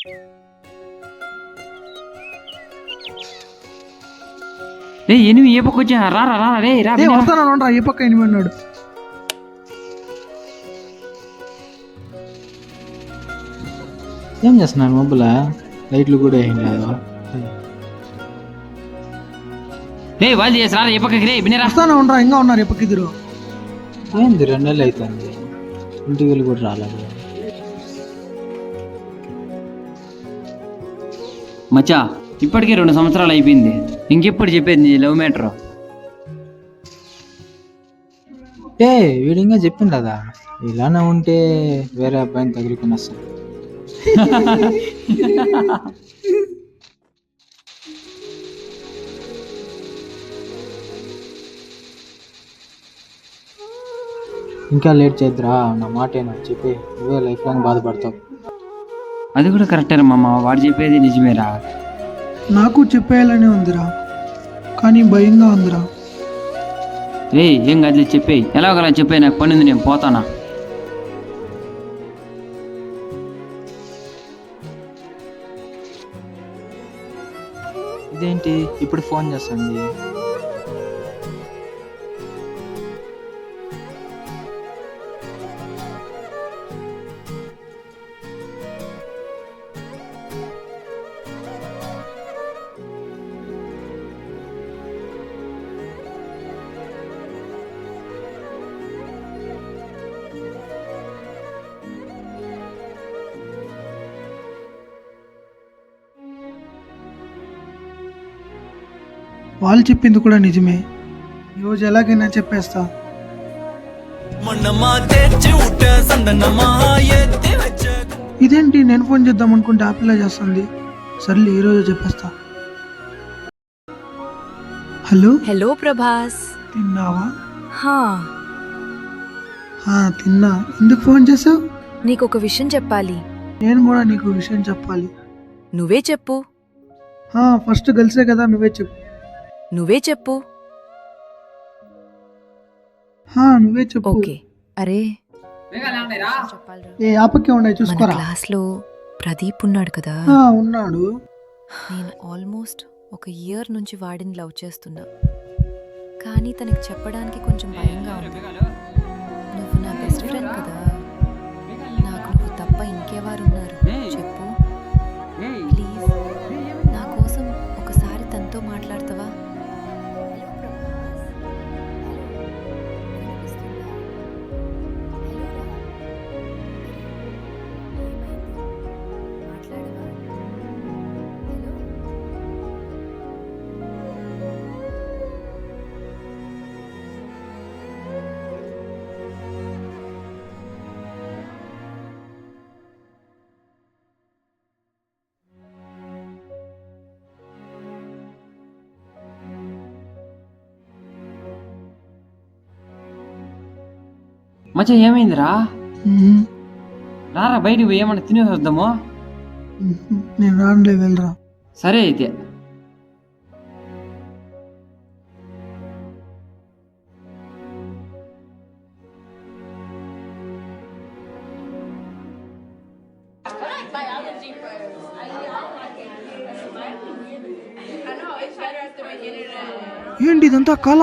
రే ఎనిమిది ఏ పక్క వచ్చా రా రా రా రే రా వస్తాను ఏ పక్క ఎనిమిది అన్నాడు. ఏం చేస్తున్నాను మబ్బులా లైట్లు కూడా ఏం లేదు. రే వాళ్ళు చేసి రా ఏ పక్కకి రే బిన్నరా వస్తాను ఇంకా ఉన్నారు ఏ పక్క ఇద్దరు. ఏంది 2 నెలలు అవుతుంది ఇంటికి వెళ్ళి కూడా రాలేదు. మచ్చా ఇప్పటికే 2 సంవత్సరాలు అయిపోయింది. ఇంకెప్పుడు చెప్పేది నీ లవ్ మ్యాటర్? వీడు ఇంకా చెప్పింది కదా ఇలానే ఉంటే వేరే అబ్బాయిని తగులుకుని వస్తాను. ఇంకా లేట్ చేద్దురా నా మాట ఏనా చెప్పి నువ్వే లైఫ్ లాంగ్ బాధపడతావు. అది కూడా కరెక్టేనా మామ, వాడు చెప్పేది నిజమేరా. నాకు చెప్పేయాలని ఉందిరా, కానీ భయంగా ఉందిరా. రే ఏం కాదులే చెప్పేయి, ఎలాగలా చెప్పేయి, నాకు పని ఉంది, నేను పోతానా. ఇదేంటి ఇప్పుడు ఫోన్ చేస్తుంది? వాళ్ళు చెప్పింది కూడా నిజమే, ఈరోజు ఎలాగైనా చెప్పేస్తా. ఇదేంటి నేను ఫోన్ చేద్దాం అనుకుంటే ఆపిల్లా చేస్తుంది. సర్లే ఈరోజు చెప్పేస్తా. హలో హలో ప్రభాస్, తిన్నావా? హా తిన్నా. ఎందుకు ఫోన్ చేసావు? నీకొక విషయం చెప్పాలి. నేను కూడా నీకు విషయం చెప్పాలి. నువ్వే చెప్పు. ఫస్ట్ కలిసే కదా, నువ్వే చెప్పు. నువ్వే చెప్పు. నువ్వే చెప్పు. ఓకే. అరే ఏ ఆపకే ఉన్నాయి మన చూసుకోరా. క్లాస్ లో ప్రదీప్ ఉన్నాడు కదా, ఉన్నాడు. నేను ఆల్మోస్ట్ 1 ఇయర్ నుంచి వాడిని లవ్ చేస్తున్నా, కానీ తనకి చెప్పడానికి కొంచెం భయంగా ఉంది. నువ్వు నా బెస్ట్ ఫ్రెండ్ కదా, నాకు నువ్వు తప్ప ఇంకెవరున్నారు చెప్పు. ప్లీజ్ నా కోసం ఒకసారి తనతో మాట్లాడతావా? మచ్చా ఏమైందిరా? రారా బయటికి పోయి ఏమన్నా తినేసి వద్దాము. నేను రానులే, వెళ్ళరా. సరే అయితే. ఏంటి ఇదంతా కళ?